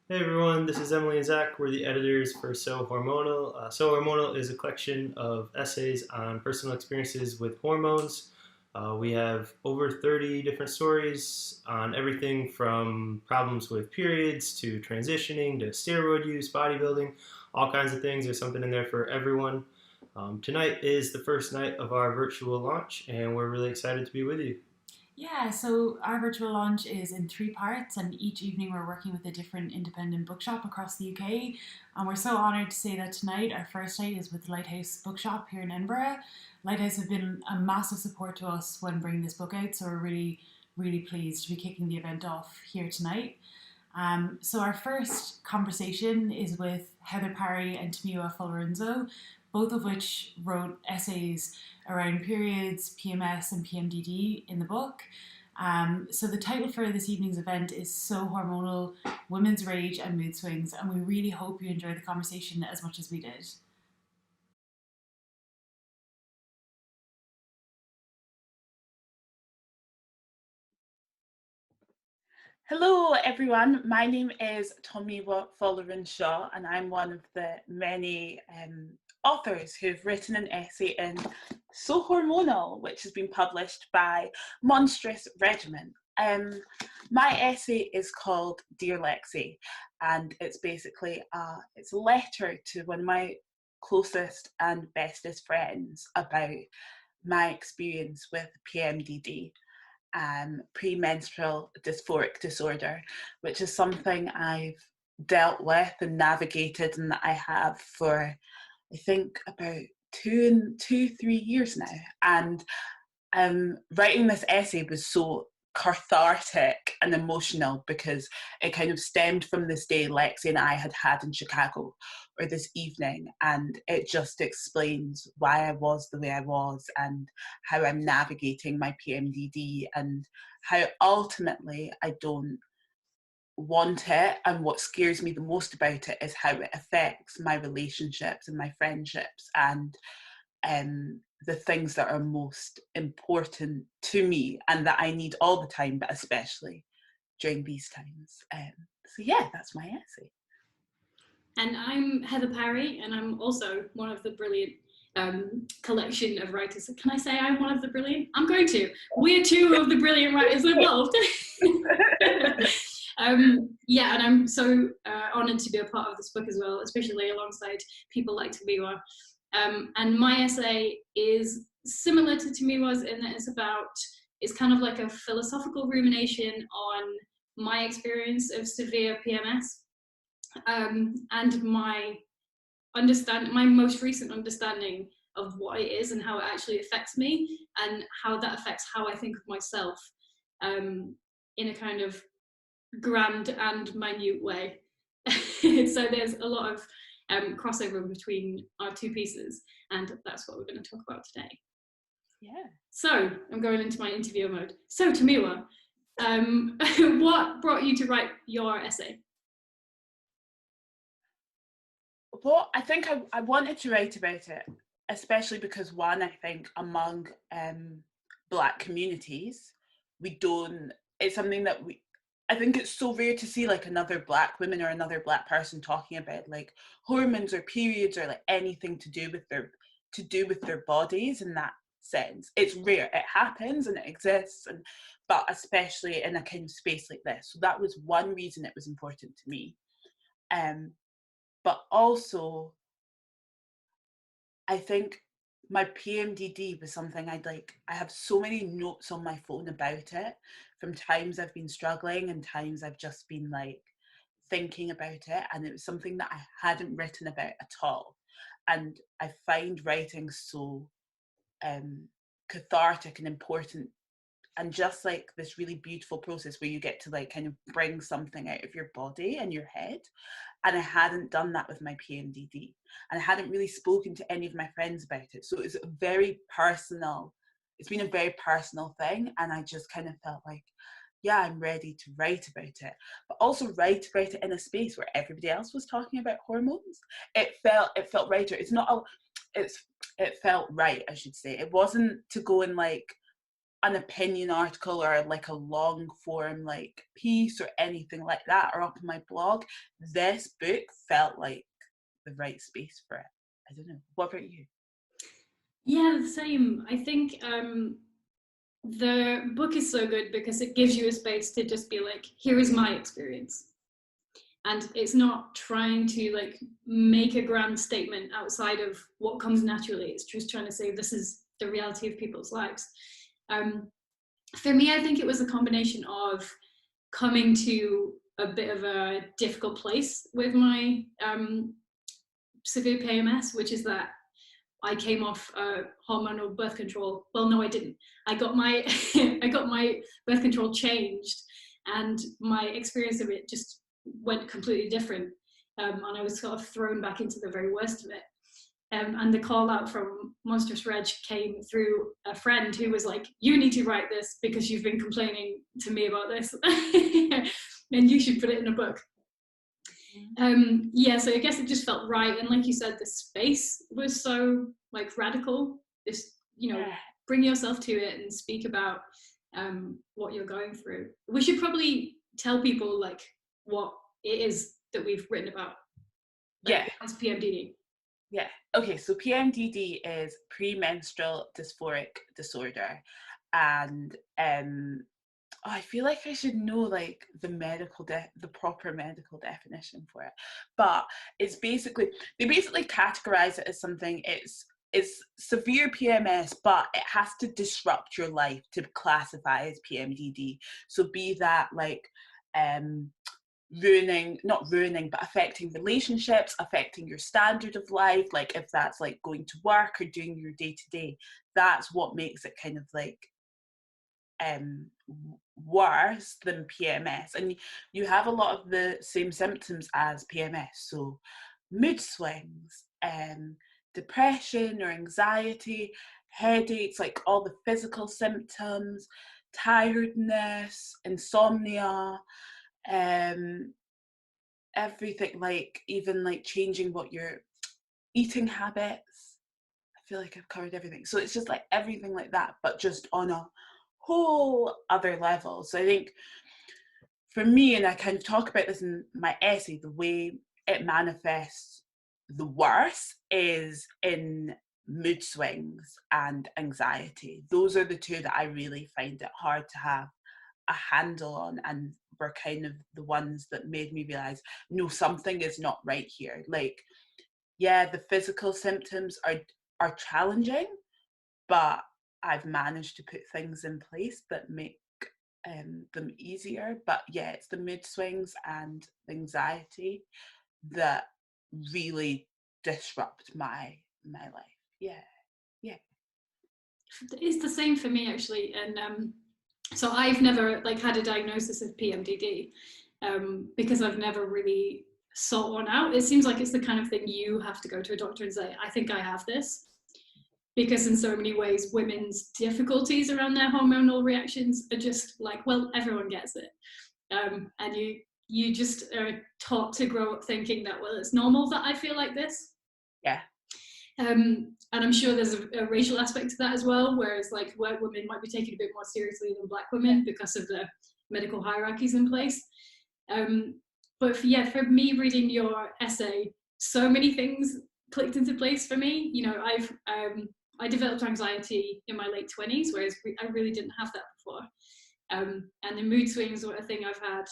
Hey everyone, this is Emily and Zach. We're the editors for So Hormonal. So Hormonal is a collection of essays on personal experiences with hormones. We have over 30 different stories on everything from problems with periods to transitioning to steroid use, bodybuilding, all kinds of things. There's something in there for everyone. Tonight is the first night of our virtual launch, and we're really excited to be with you. Yeah, so our virtual launch is in three parts, and each evening we're working with a different independent bookshop across the UK. And we're so honoured to say that tonight, our first night, is with Lighthouse Bookshop here in Edinburgh. Lighthouse have been a massive support to us when bringing this book out, so we're really, really pleased to be kicking the event off here tonight. So our first conversation is with Heather Parry and Tomiwa Folorunso, both of which wrote essays around periods, PMS, and PMDD in the book. So the title for this evening's event is So Hormonal, Women's Rage and Mood Swings, and we really hope you enjoy the conversation as much as we did. Hello, everyone. My name is Tomiwa Folorunso, and I'm one of the many authors who've written an essay in So Hormonal, which has been published by Monstrous Regiment. My essay is called Dear Lexi, and it's basically it's a letter to one of my closest and bestest friends about my experience with PMDD, premenstrual dysphoric disorder, which is something I've dealt with and navigated, and that I have for I think about 3 years now. And writing this essay was so cathartic and emotional because it kind of stemmed from this day Lexi and I had in Chicago, or this evening, and it just explains why I was the way I was and how I'm navigating my PMDD and how ultimately I don't want it, and what scares me the most about it is how it affects my relationships and my friendships and the things that are most important to me and that I need all the time, but especially during these times. So yeah, that's my essay. And I'm Heather Parry, and I'm also one of the brilliant collection of writers. Can I say I'm one of the brilliant? I'm going to. We're two of the brilliant writers involved. Yeah, and I'm so honoured to be a part of this book as well, especially alongside people like Tomiwa. And my essay is similar to Tomiwa's in that it's kind of like a philosophical rumination on my experience of severe PMS, and my most recent understanding of what it is and how it actually affects me and how that affects how I think of myself, in a kind of grand and minute way. So there's a lot of crossover between our two pieces, and that's what we're going to talk about today. Yeah. So I'm going into my interview mode. So Tomiwa, what brought you to write your essay? Well, I think I wanted to write about it, especially because one, I think among Black communities, it's something that I think it's so rare to see like another Black woman or another Black person talking about like hormones or periods or like anything to do with their bodies in that sense. It's rare. It happens and it exists, but especially in a kind of space like this. So that was one reason it was important to me. But also, I think my PMDD was something I have so many notes on my phone about it from times I've been struggling and times I've just been like thinking about it. And it was something that I hadn't written about at all. And I find writing so cathartic and important, and just like this really beautiful process where you get to like kind of bring something out of your body and your head. And I hadn't done that with my PMDD, and I hadn't really spoken to any of my friends about it. So it's been a very personal thing, and I just kind of felt like, yeah, I'm ready to write about it, but also write about it in a space where everybody else was talking about hormones. It felt right. It felt right, I should say. It wasn't to go and like an opinion article or like a long form like piece or anything like that, or up on my blog, this book felt like the right space for it. I don't know. What about you? Yeah, the same. I think the book is so good because it gives you a space to just be like, here is my experience. And it's not trying to like make a grand statement outside of what comes naturally. It's just trying to say this is the reality of people's lives. For me, I think it was a combination of coming to a bit of a difficult place with my severe PMS, which is that I came off hormonal birth control. Well, no, I didn't. I got my I got my birth control changed, and my experience of it just went completely different. And I was sort of thrown back into the very worst of it. And the call out from Monstrous Reg came through a friend who was like, you need to write this because you've been complaining to me about this and you should put it in a book. Yeah, so I guess it just felt right. And like you said, the space was so like radical. This, bring yourself to it and speak about what you're going through. We should probably tell people like what it is that we've written about. Yeah. As PMDD. Yeah. Okay, so PMDD is premenstrual dysphoric disorder, and I feel like I should know like the proper medical definition for it, but it's basically, they basically categorize it as something, it's severe PMS, but it has to disrupt your life to classify as PMDD. So be that like not ruining, but affecting relationships, affecting your standard of life, like if that's like going to work or doing your day-to-day, that's what makes it kind of like worse than PMS. And you have a lot of the same symptoms as PMS, so mood swings, depression or anxiety, headaches, like all the physical symptoms, tiredness, insomnia, everything, like even like changing what your eating habits. I feel like I've covered everything. So it's just like everything like that, but just on a whole other level. So I think for me, and I kind of talk about this in my essay, the way it manifests the worst is in mood swings and anxiety. Those are the two that I really find it hard to have a handle on, and were kind of the ones that made me realize, no, something is not right here. Like, yeah, the physical symptoms are challenging, but I've managed to put things in place that make them easier. But yeah, it's the mood swings and anxiety that really disrupt my life. Yeah. It's the same for me actually, and so I've never like had a diagnosis of PMDD because I've never really sought one out. It seems like it's the kind of thing you have to go to a doctor and say, I think I have this, because in so many ways women's difficulties around their hormonal reactions are just like, well, everyone gets it, and you just are taught to grow up thinking that, well, it's normal that I feel like this. Yeah. And I'm sure there's a racial aspect to that as well, whereas like white women might be taken a bit more seriously than black women because of the medical hierarchies in place. But for me reading your essay, so many things clicked into place for me. I developed anxiety in my late 20s, whereas I really didn't have that before. And the mood swings were a thing I've had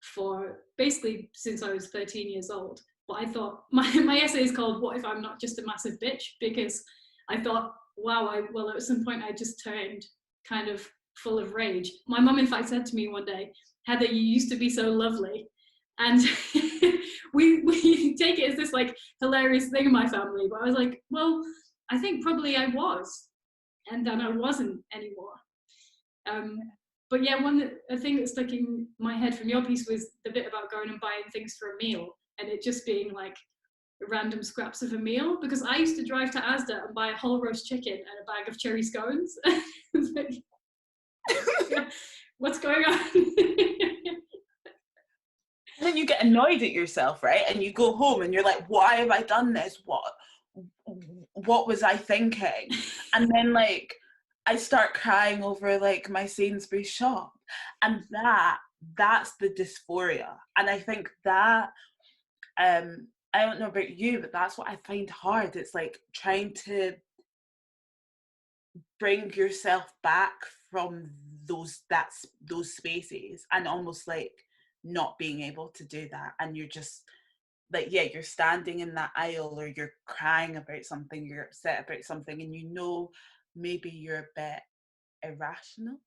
for basically since I was 13 years old. But I thought, my essay is called What If I'm Not Just a Massive Bitch? Because I thought, wow, at some point I just turned kind of full of rage. My mum, in fact, said to me one day, Heather, you used to be so lovely. And we take it as this like hilarious thing in my family. But I was like, well, I think probably I was. And then I wasn't anymore. But yeah, a thing that stuck in my head from your piece was the bit about going and buying things for a meal, and it just being like random scraps of a meal, because I used to drive to Asda and buy a whole roast chicken and a bag of cherry scones. Like, yeah, what's going on? And then you get annoyed at yourself, right? And you go home and you're like, why have I done this? What was I thinking? And then like, I start crying over like my Sainsbury's shop, and that's the dysphoria. And I think that I don't know about you, but that's what I find hard. It's like trying to bring yourself back from those spaces, and almost like not being able to do that, and you're just like, yeah, you're standing in that aisle, or you're crying about something, you're upset about something, and you know maybe you're a bit irrational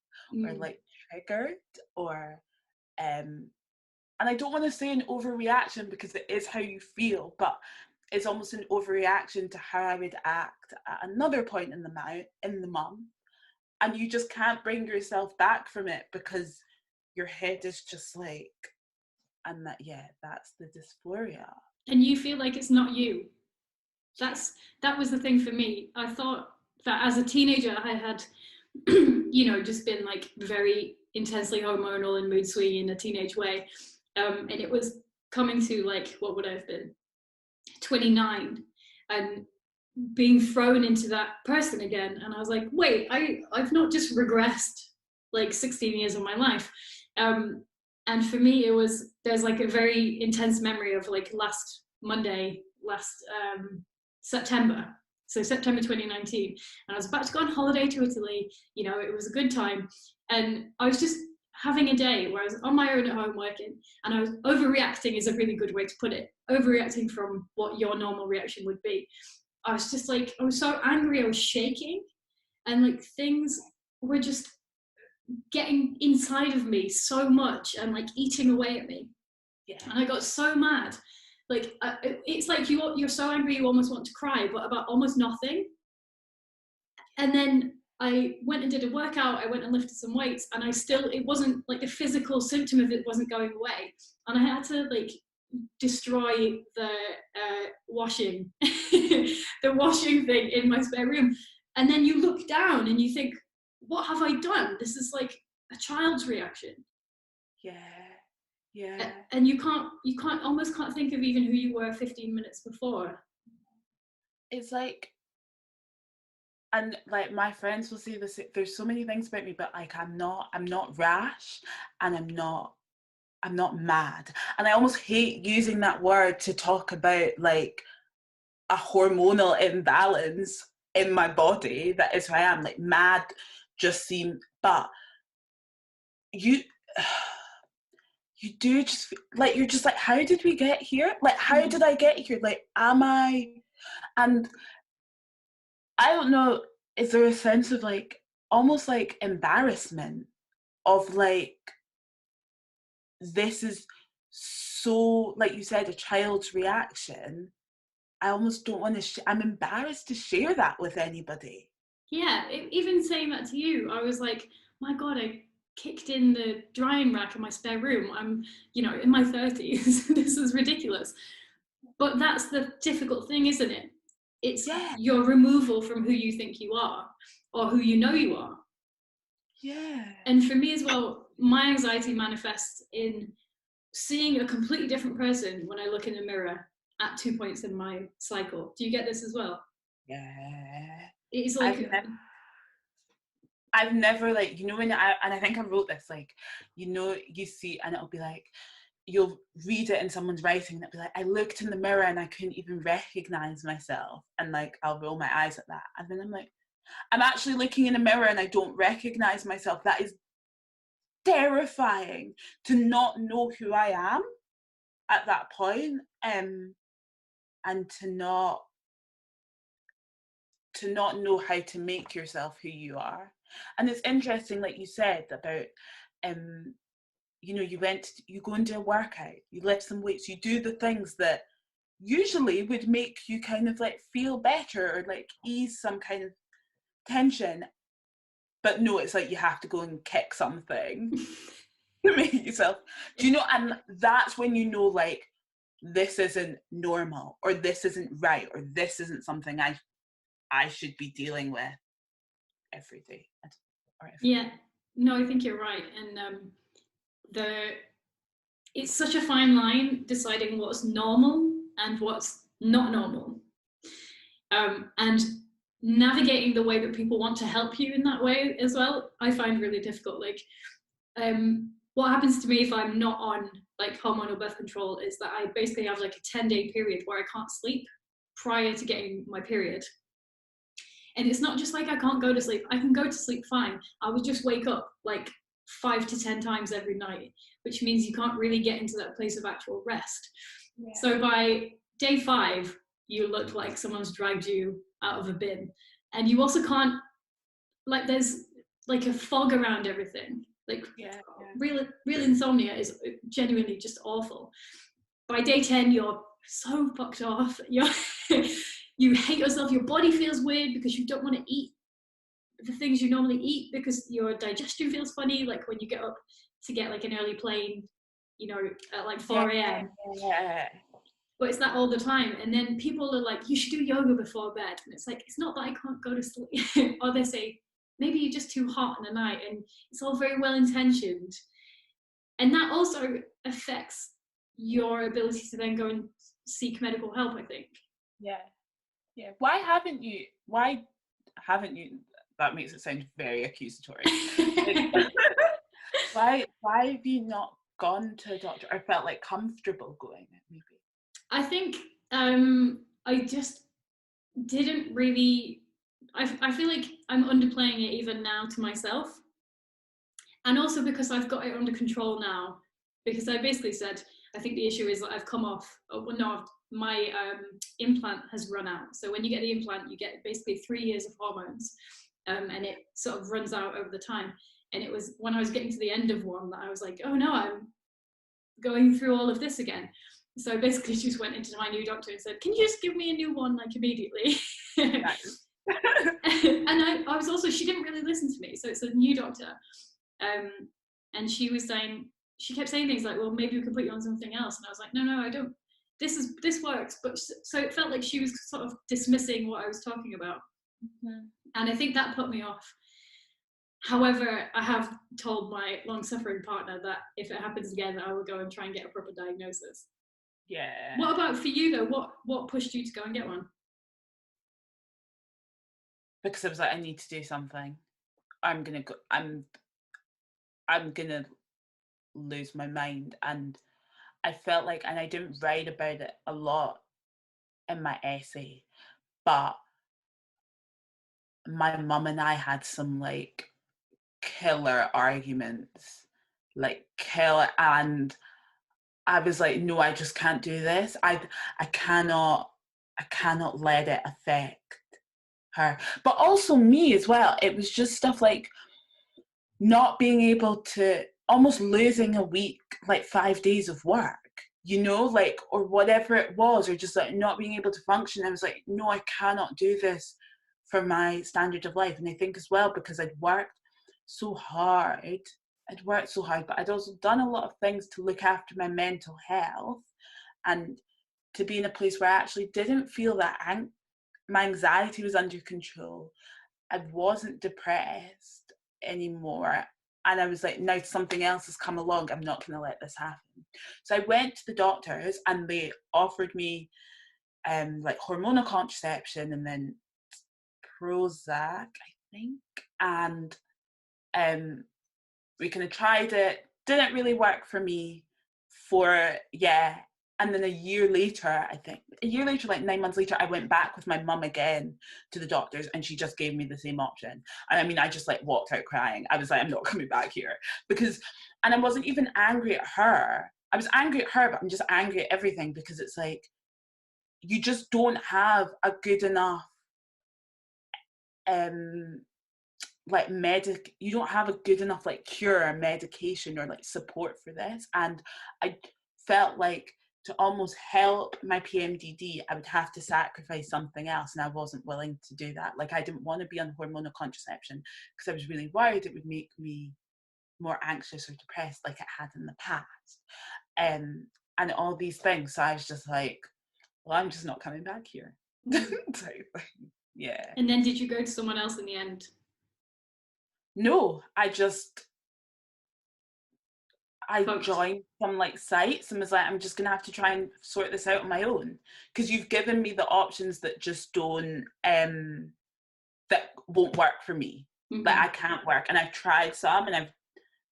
or like triggered, or and I don't want to say an overreaction because it is how you feel, but it's almost an overreaction to how I would act at another point in the month, and you just can't bring yourself back from it because your head is just like, and that's the dysphoria. And you feel like it's not you. That was the thing for me. I thought that as a teenager I had just been like very intensely hormonal and mood swingy in a teenage way, and it was coming to like, what would I have been, 29, and being thrown into that person again, and I was like, wait, I've not just regressed like 16 years of my life. And for me there's like a very intense memory of like last September, so September 2019, and I was about to go on holiday to Italy. It was a good time, and I was just having a day where I was on my own at home working, and I was overreacting, is a really good way to put it, overreacting from what your normal reaction would be. I was just like, I was so angry, I was shaking, and like things were just getting inside of me so much and like eating away at me. Yeah. And I got so mad. Like it's like you're so angry you almost want to cry, but about almost nothing. And then I went and did a workout, I went and lifted some weights, and it wasn't like the physical symptom of it wasn't going away. And I had to like destroy the washing the washing thing in my spare room. And then you look down and you think, what have I done? This is like a child's reaction. Yeah. And you almost can't think of even who you were 15 minutes before. It's like, and like my friends will say this, there's so many things about me, but like I'm not rash, and I'm not mad. And I almost hate using that word to talk about like a hormonal imbalance in my body. That is who I am. Like mad just seem, but you do just like, you're just like, how did we get here? Like, how did I get here? Like, am I? And I don't know, is there a sense of like almost like embarrassment of like, this is so, like you said, a child's reaction. I almost don't want to I'm embarrassed to share that with anybody. Yeah, even saying that to you, I was like, my God, I kicked in the drying rack in my spare room. I'm, in my 30s. This is ridiculous. But that's the difficult thing, isn't it? It's your removal from who you think you are, or who you know you are. Yeah. And for me as well, my anxiety manifests in seeing a completely different person when I look in the mirror at 2 points in my cycle. Do you get this as well? Yeah. It's like I've never like, when I think I wrote this, like, you see, and it'll be like, you'll read it in someone's writing and it'll be like, I looked in the mirror and I couldn't even recognize myself, and like I'll roll my eyes at that, and then I'm like, I'm actually looking in a mirror and I don't recognize myself. That is terrifying, to not know who I am at that point, and to not know how to make yourself who you are. And it's interesting, like you said, about you go and do a workout, you lift some weights, you do the things that usually would make you kind of like feel better or like ease some kind of tension, but no, it's like you have to go and kick something to make yourself, and that's when you know, like, this isn't normal, or this isn't right, or this isn't something I should be dealing with every day. Yeah, no, I think you're right. And it's such a fine line deciding what's normal and what's not normal. And navigating the way that people want to help you in that way as well, I find really difficult. Like, what happens to me if I'm not on like hormonal birth control is that I basically have like a 10-day period where I can't sleep prior to getting my period. And it's not just like I can't go to sleep. I can go to sleep fine. I will just wake up like 5 to 10 times every night, which means you can't really get into that place of actual rest. Yeah. So by day 5, you look like someone's dragged you out of a bin. And you also can't, like, there's like a fog around everything. Like, real insomnia is genuinely just awful. By day 10, you're so fucked off. You hate yourself. Your body feels weird because you don't want to eat the things you normally eat because your digestion feels funny. Like when you get up to get like an early plane, you know, at like 4 a.m. Yeah. But it's that all the time. And then people are like, you should do yoga before bed. And it's like, it's not that I can't go to sleep. Or they say, maybe you're just too hot in the night. And it's all very well intentioned. And that also affects your ability to then go and seek medical help, I think. Yeah. Why haven't you, that makes it sound very accusatory. Why have you not gone to a doctor or felt like comfortable going, maybe? I think I just didn't really, I feel like I'm underplaying it even now to myself. And also because I've got it under control now, because I basically said, I think the issue is that I've come off, my implant has run out. So when you get the implant, you get basically 3 years of hormones, and it sort of runs out over the time. And it was when I was getting to the end of one that I was like, oh no, I'm going through all of this again. So I basically just went into my new doctor and said, can you just give me a new one, like, immediately? And I was also, she didn't really listen to me. So it's a new doctor. And she kept saying things like, well, maybe we can put you on something else. And I was like, no, I don't. This works. But so it felt like she was sort of dismissing what I was talking about. Mm-hmm. And I think that put me off. However, I have told my long-suffering partner that if it happens again, I will go and try and get a proper diagnosis. Yeah. What about for you though? What pushed you to go and get one? Because I was like, I need to do something. I'm gonna lose my mind. And I felt like, and I didn't write about it a lot in my essay, but my mum and I had some like killer arguments, and I was like, no, I just can't do this. I cannot let it affect her. But also me as well. It was just stuff like not being able to, almost losing a week, like 5 days of work, you know, like, or whatever it was, or just like not being able to function. I was like, no, I cannot do this for my standard of life. And I think as well, because I'd worked so hard, but I'd also done a lot of things to look after my mental health and to be in a place where I actually didn't feel that my anxiety was under control. I wasn't depressed anymore. And I was like, now something else has come along. I'm not going to let this happen. So I went to the doctors and they offered me like hormonal contraception and then Prozac, I think. And we kind of tried it. Didn't really work for me and then a year later, like 9 months later, I went back with my mum again to the doctors and she just gave me the same option. And I mean, I just like walked out crying. I was like, I'm not coming back here and I wasn't even angry at her. I was angry at her, but I'm just angry at everything because it's like, you just don't have a good enough, you don't have a good enough like cure or medication or like support for this. And I felt like to almost help my PMDD, I would have to sacrifice something else, and I wasn't willing to do that. Like, I didn't want to be on hormonal contraception because I was really worried it would make me more anxious or depressed like it had in the past, and all these things. So I was just like, well, I'm just not coming back here. Yeah. And then did you go to someone else in the end? No, I joined some like sites and was like, I'm just gonna have to try and sort this out on my own, because you've given me the options that just don't that won't work for me. Like I can't work, and I've tried some and I've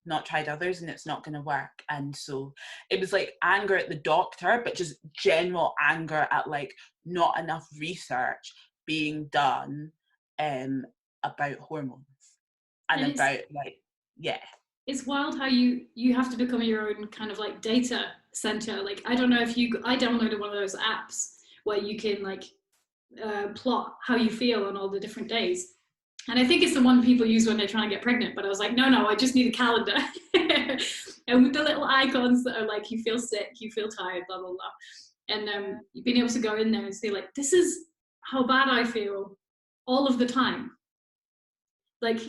not tried others, and it's not going to work. And so it was like anger at the doctor, but just general anger at like not enough research being done about hormones and about like, yeah. It's wild how you have to become your own kind of like data center. Like, I don't know if I downloaded one of those apps where you can like plot how you feel on all the different days. And I think it's the one people use when they're trying to get pregnant. But I was like, no, I just need a calendar. And with the little icons that are like, you feel sick, you feel tired, blah, blah, blah. And being able to go in there and say like, this is how bad I feel all of the time. Like,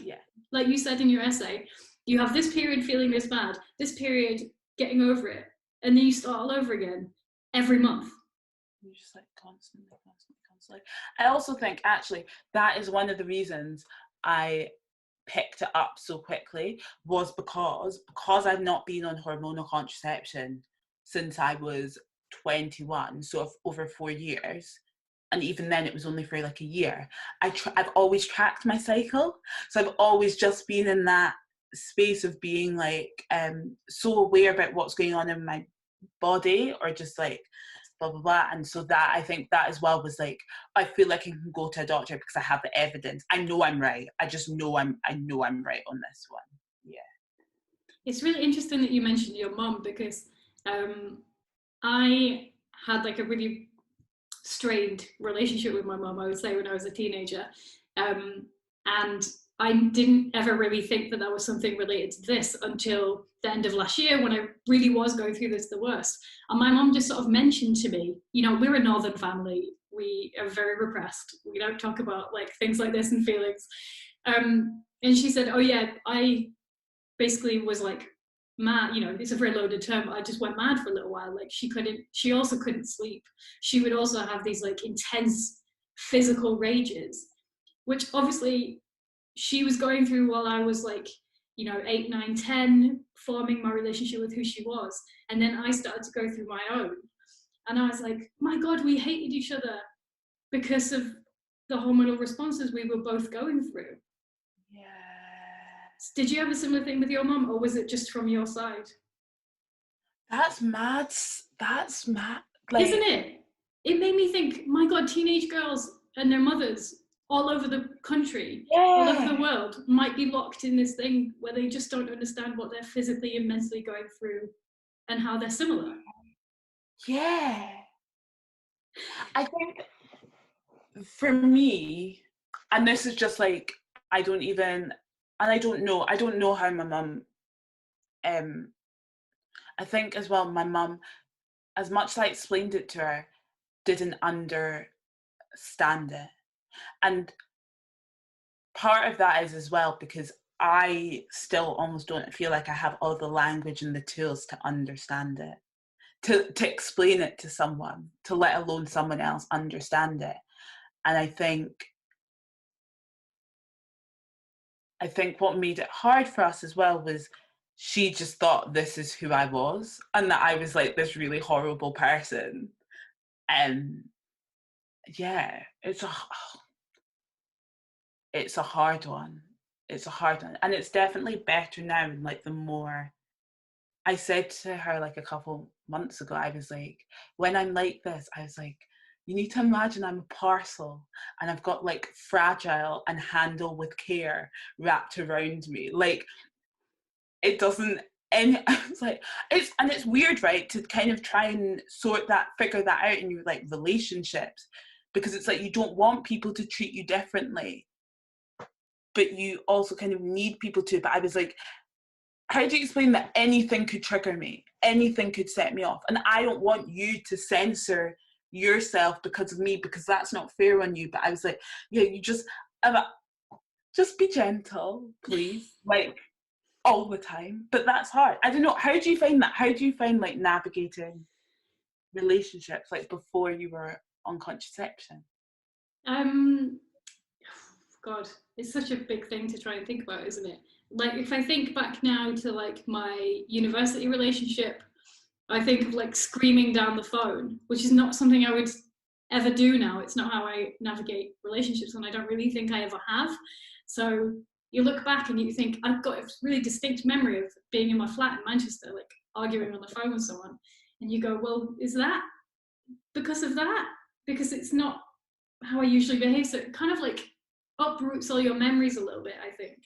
like you said in your essay, you have this period feeling this bad, this period getting over it, and then you start all over again every month. You're just like constantly. I also think actually that is one of the reasons I picked it up so quickly, was because I've not been on hormonal contraception since I was 21, so over 4 years. And even then it was only for like a year. I've always tracked my cycle. So I've always just been in that space of being like so aware about what's going on in my body, or just like blah, blah, blah. And so that, I think that as well was like, I feel like I can go to a doctor because I have the evidence. I know I'm right. I just know I know I'm right on this one. Yeah. It's really interesting that you mentioned your mum, because I had like a really strained relationship with my mum, I would say, when I was a teenager. And I didn't ever really think that was something related to this until the end of last year, when I really was going through this the worst. And my mum just sort of mentioned to me, you know, we're a northern family, we are very repressed, we don't talk about like things like this and feelings. And she said, oh yeah, I basically was like mad, you know, it's a very loaded term, I just went mad for a little while. Like she also couldn't sleep. She would also have these like intense physical rages, which obviously she was going through while I was like, you know, 8, 9, 10, forming my relationship with who she was. And then I started to go through my own. And I was like, my God, we hated each other because of the hormonal responses we were both going through. Yeah. Did you have a similar thing with your mum, or was it just from your side? That's mad. That's mad. Like, isn't it? It made me think, my God, teenage girls and their mothers all over the country, all over the world, might be locked in this thing where they just don't understand what they're physically and mentally going through and how they're similar. Yeah. I think for me, and this is just like, I don't know how my mum, I think as well, my mum, as much as I explained it to her, didn't understand it. And part of that is as well because I still almost don't feel like I have all the language and the tools to understand it, to explain it to someone, to let alone someone else understand it. And I think what made it hard for us as well was she just thought this is who I was, and that I was like this really horrible person. Yeah, it's a hard one. It's a hard one. And it's definitely better now. And like the more I said to her like a couple months ago, I was like, when I'm like this, I was like, you need to imagine I'm a parcel and I've got like fragile and handle with care wrapped around me. Like it doesn't, and it's like, it's weird, right? To kind of try and figure that out in your like relationships, because it's like, you don't want people to treat you differently, but you also kind of need people to. But I was like, how do you explain that anything could trigger me? Anything could set me off. And I don't want you to censor yourself because of me, because that's not fair on you. But I was like, yeah, you just be gentle, please. Like all the time. But that's hard. I don't know. How do you find that? How do you find like navigating relationships like before you were on contraception? God, it's such a big thing to try and think about, isn't it? Like if I think back now to like my university relationship, I think of like screaming down the phone, which is not something I would ever do now. It's not how I navigate relationships, and I don't really think I ever have. So you look back and you think, I've got a really distinct memory of being in my flat in Manchester, like arguing on the phone with someone. And you go, well, is that because of that? Because it's not how I usually behave. So it kind of like uproots all your memories a little bit, I think.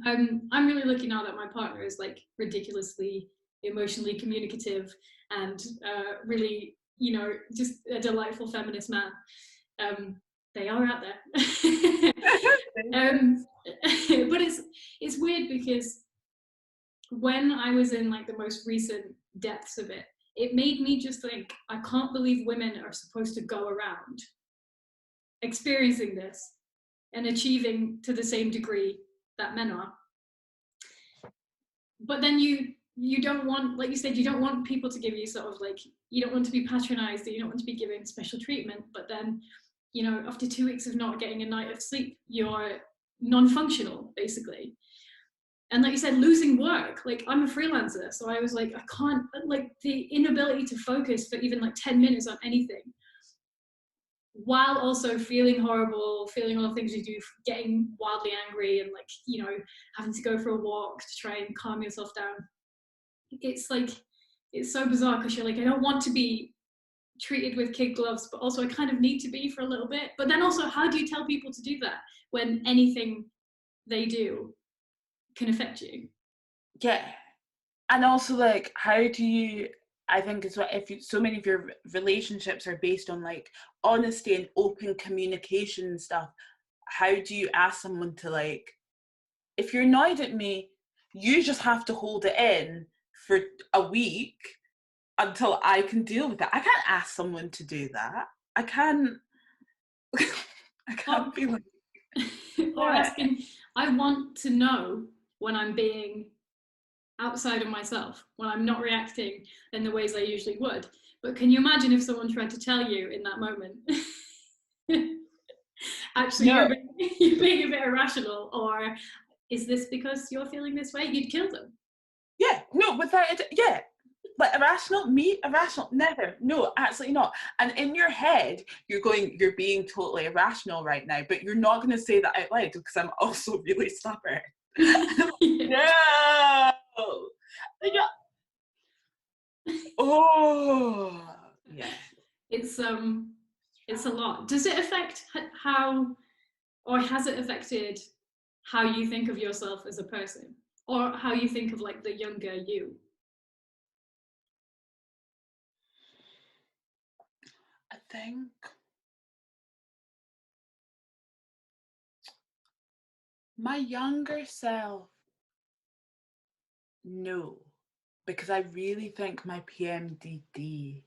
I'm really lucky now that my partner is like ridiculously emotionally communicative and really, you know, just a delightful feminist man. They are out there. But it's weird because when I was in like the most recent depths of it, it made me just think, I can't believe women are supposed to go around experiencing this and achieving to the same degree that men are. But then you don't want, like you said, you don't want people to give you sort of like, you don't want to be patronized, or you don't want to be given special treatment. But then, you know, after 2 weeks of not getting a night of sleep, you're non-functional, basically. And like you said, losing work, like I'm a freelancer, so I was like, I can't, like the inability to focus for even like 10 minutes on anything, while also feeling horrible, feeling all the things you do, getting wildly angry, and like, you know, having to go for a walk to try and calm yourself down. It's like, it's so bizarre, because you're like, I don't want to be treated with kid gloves, but also I kind of need to be for a little bit. But then also, how do you tell people to do that when anything they do can affect you? Yeah. And also, like, how do you, I think is what, if you, so many of your relationships are based on like honesty and open communication and stuff, how do you ask someone to, like, if you're annoyed at me, you just have to hold it in for a week until I can deal with it. I can't ask someone to do that. I can't be like, or asking, I want to know when I'm being outside of myself, when I'm not reacting in the ways I usually would. But can you imagine if someone tried to tell you in that moment, actually, no. you're being a bit irrational, or is this because you're feeling this way? You'd kill them. Yeah, no, without it, yeah. Like, irrational, me, irrational, never. No, absolutely not. And in your head, you're being totally irrational right now, but you're not going to say that out loud, because I'm also really stubborn. No! Oh, yeah. It's a lot. Does it affect how, or has it affected how you think of yourself as a person, or how you think of like the younger you? I think my younger self, no, because I really think my PMDD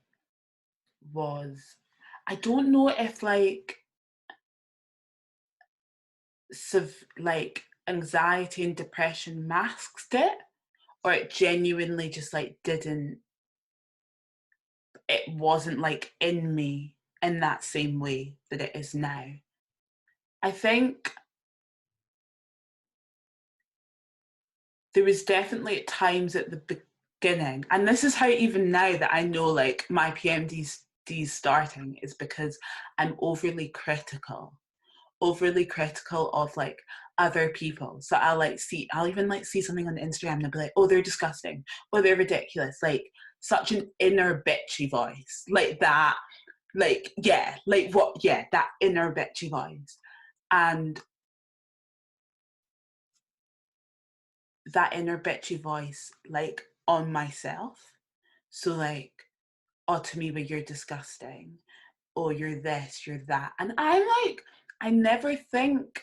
was, I don't know if like like anxiety and depression masked it, or it genuinely just like didn't, it wasn't like in me in that same way that it is now. I think there was definitely at times at the beginning, and this is how even now that I know like my PMD's starting, is because I'm overly critical of like other people. So I'll even like see something on Instagram and I'll be like, oh, they're disgusting, oh, they're ridiculous, like such an inner bitchy voice, like that, like, yeah, like what, yeah, that inner bitchy voice. And that inner bitchy voice, like, on myself. So like, oh, Tomiwa, you're disgusting, oh, you're this, you're that. And I'm like, I never think,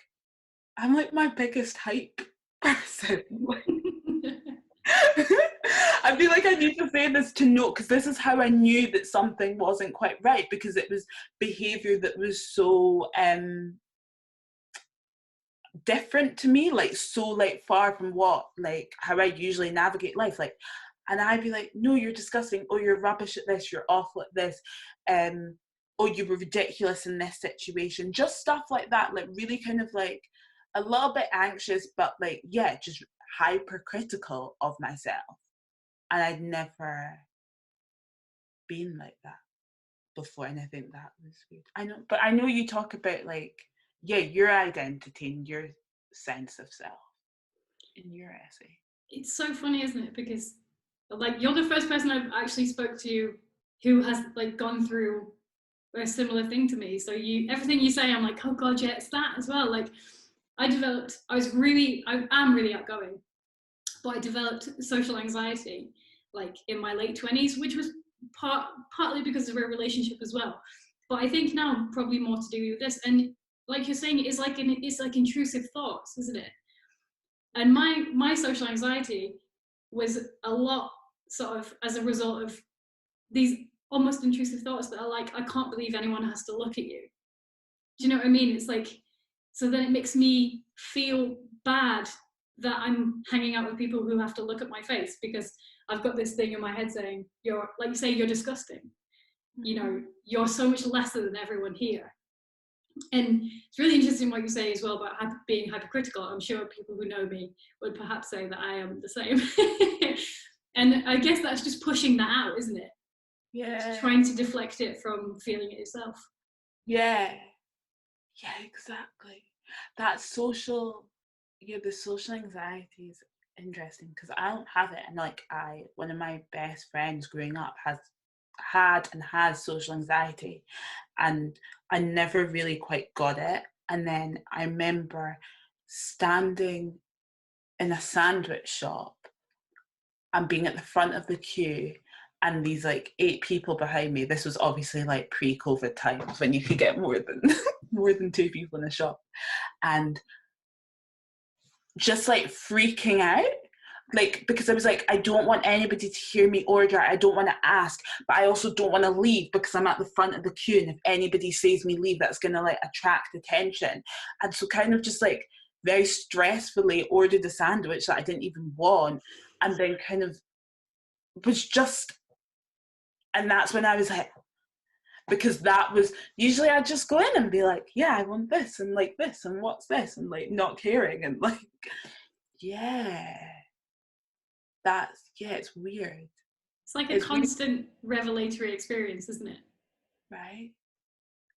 I'm like my biggest hype person. I feel like I need to say this to note, because this is how I knew that something wasn't quite right, because it was behaviour that was so different to me, like so like far from what, like how I usually navigate life, like, and I'd be like, no, you're disgusting, oh, you're rubbish at this, you're awful at this, oh, you were ridiculous in this situation, just stuff like that, like really kind of like a little bit anxious, but like, yeah, just hypercritical of myself. And I'd never been like that before, and I think that was weird. I know you talk about like, yeah, your identity and your sense of self in your essay. It's so funny, isn't it? Because like you're the first person I've actually spoke to who has like gone through a similar thing to me. So everything you say, I'm like, oh god, yeah, it's that as well. Like I am really outgoing, but I developed social anxiety like in my late 20s, which was partly because of a relationship as well. But I think now probably more to do with this. And like you're saying, it's like intrusive thoughts, isn't it? And my social anxiety was a lot sort of as a result of these almost intrusive thoughts that are like, I can't believe anyone has to look at you. Do you know what I mean? It's like, so then it makes me feel bad that I'm hanging out with people who have to look at my face because I've got this thing in my head saying, you're, like you say, you're disgusting. Mm-hmm. You know, you're so much lesser than everyone here. And it's really interesting what you say as well about being hypercritical. I'm sure people who know me would perhaps say that I am the same. And I guess that's just pushing that out, isn't it? Yeah. Just trying to deflect it from feeling it yourself. Yeah. Yeah, exactly. The social anxiety is interesting because I don't have it. And like one of my best friends growing up has social anxiety, and I never really quite got it. And then I remember standing in a sandwich shop and being at the front of the queue, and these like 8 people behind me. This was obviously like pre-COVID times when you could get more than 2 people in a shop, and just like freaking out. Like, because I was like, I don't want anybody to hear me order. I don't want to ask, but I also don't want to leave because I'm at the front of the queue. And if anybody sees me leave, that's going to like attract attention. And so kind of just like very stressfully ordered a sandwich that I didn't even want. And then kind of was just, and that's when I was like, because that was, usually I'd just go in and be like, yeah, I want this and like this and what's this, and like not caring and like, yeah. It's weird. It's like a constant revelatory experience, isn't it? Right.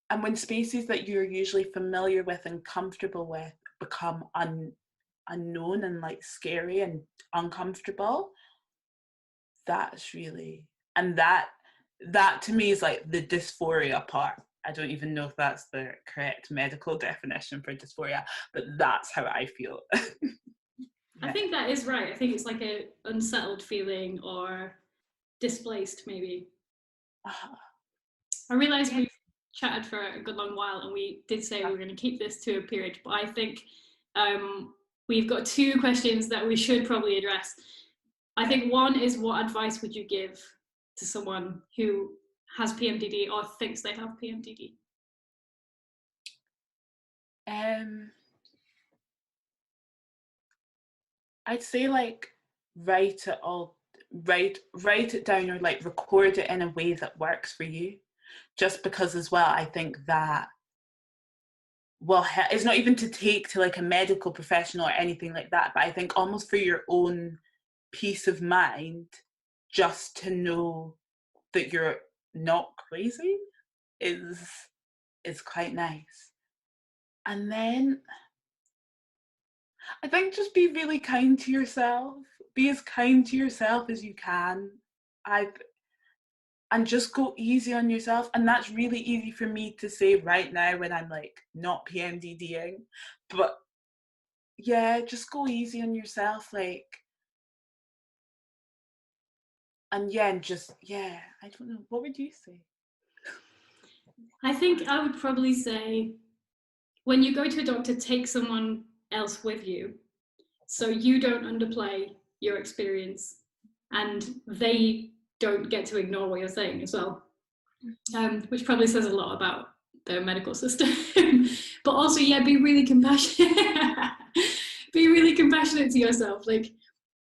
And when spaces that you're usually familiar with and comfortable with become unknown and like scary and uncomfortable, that's really, and that to me is like the dysphoria part. I don't even know if that's the correct medical definition for dysphoria, but that's how I feel. I think that is right. I think it's like a unsettled feeling or displaced, maybe. I realised we've chatted for a good long while, and we did say we were going to keep this to a period, but I think we've got 2 questions that we should probably address. I think one is, what advice would you give to someone who has PMDD or thinks they have PMDD? I'd say like write it down, or like record it in a way that works for you, just because as well I think that, well, it's not even to take to like a medical professional or anything like that, but I think almost for your own peace of mind, just to know that you're not crazy is quite nice. And then I think just be really kind to yourself. Be as kind to yourself as you can. And just go easy on yourself. And that's really easy for me to say right now when I'm like not PMDDing. But yeah, just go easy on yourself. Like, and yeah, and just, yeah, I don't know. What would you say? I think I would probably say, when you go to a doctor, take someone else with you so you don't underplay your experience and they don't get to ignore what you're saying as well, which probably says a lot about the medical system. But also, yeah, be really compassionate. Be really compassionate to yourself. Like,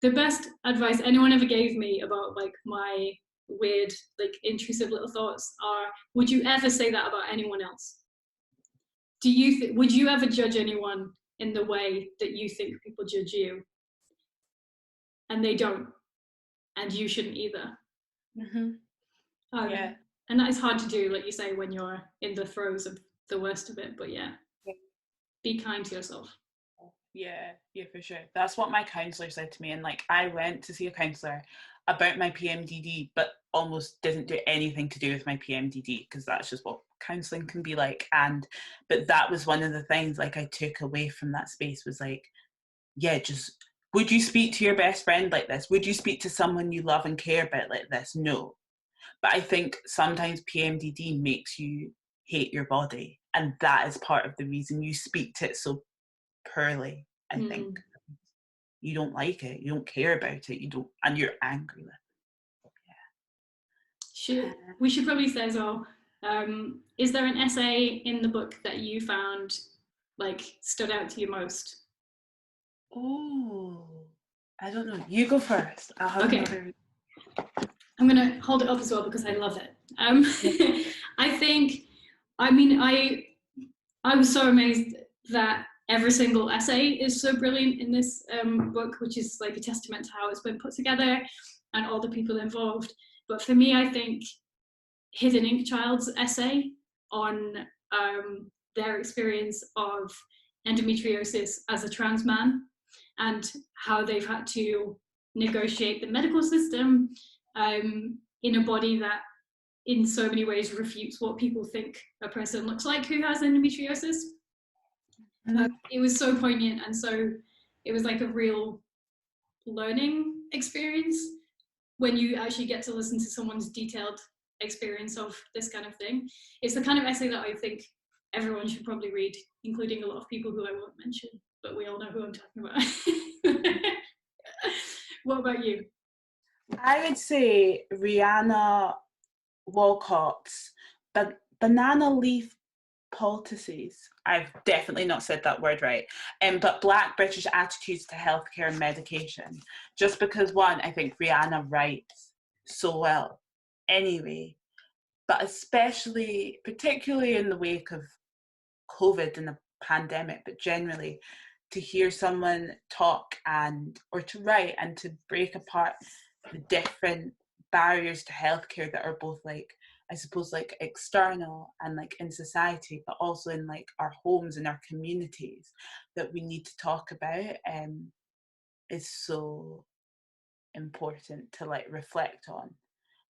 the best advice anyone ever gave me about like my weird, like intrusive little thoughts are, would you ever say that about anyone else? Would you ever judge anyone in the way that you think people judge you? And they don't, and you shouldn't either. Mm-hmm. Yeah. And that is hard to do, like you say, when you're in the throes of the worst of it. But yeah, be kind to yourself. Yeah, for sure. That's what my counsellor said to me. And like, I went to see a counsellor about my PMDD, but almost didn't do anything to do with my PMDD, because that's just what counselling can be like. But that was one of the things like I took away from that space, was like, yeah, just, would you speak to your best friend like this? Would you speak to someone you love and care about like this? No. But I think sometimes PMDD makes you hate your body, and that is part of the reason you speak to it so poorly. I think you don't like it, you don't care about it, and you're angry with it. We should probably say as well, is there an essay in the book that you found like stood out to you most? Oh, I don't know, you go first. I'll have another. I'm gonna hold it up as well because I love it. I was so amazed that every single essay is so brilliant in this book, which is like a testament to how it's been put together and all the people involved. But for me, I think Hidden Ink Child's essay on their experience of endometriosis as a trans man and how they've had to negotiate the medical system in a body that in so many ways refutes what people think a person looks like who has endometriosis. It was so poignant, and so it was like a real learning experience when you actually get to listen to someone's detailed experience of this kind of thing. It's the kind of essay that I think everyone should probably read, including a lot of people who I won't mention, but we all know who I'm talking about. What about you? I would say Rihanna Walcott's Banana Leaf Poultices. I've definitely not said that word right. But Black British Attitudes to Healthcare and Medication. Just because, one, I think Rihanna writes so well anyway, but especially, particularly in the wake of COVID and the pandemic, but generally, to hear someone talk or to write and to break apart the different barriers to healthcare that are both like, I suppose, like external and like in society, but also in like our homes and our communities that we need to talk about, is so important to like reflect on.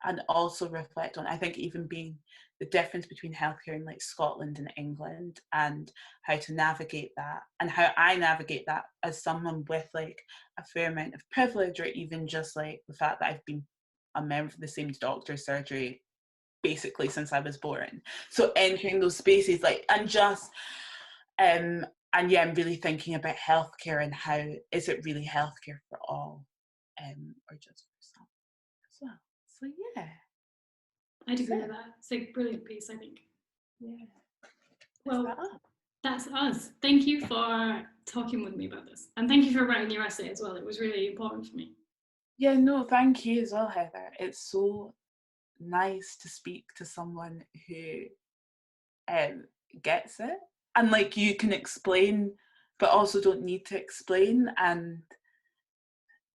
And also reflect on, I think, even being the difference between healthcare in like Scotland and England, and how to navigate that, and how I navigate that as someone with like a fair amount of privilege, or even just like the fact that I've been a member of the same doctor's surgery basically since I was born. So entering those spaces, like, and yeah, I'm really thinking about healthcare and how is it really healthcare for all, or just for some as well. So yeah, I'd agree with that. It's a brilliant piece, I think. Yeah. Well, that's us. Thank you for talking with me about this, and thank you for writing your essay as well. It was really important for me. Yeah, no, thank you as well, Heather. It's so nice to speak to someone who gets it, and like you can explain but also don't need to explain, and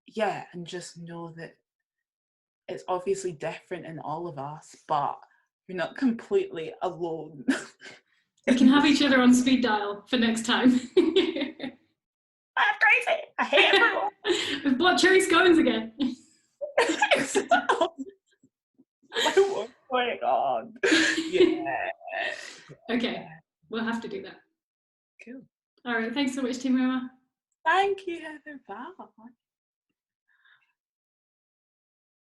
yeah, and just know that it's obviously different in all of us, but you're not completely alone. We can have each other on speed dial for next time. I'm crazy. I hate everyone. We've bought cherry scones again. What's going on? Yeah. Okay, we'll have to do that. Cool. All right, thanks so much, Tomiwa. Thank you, Heather. Bye.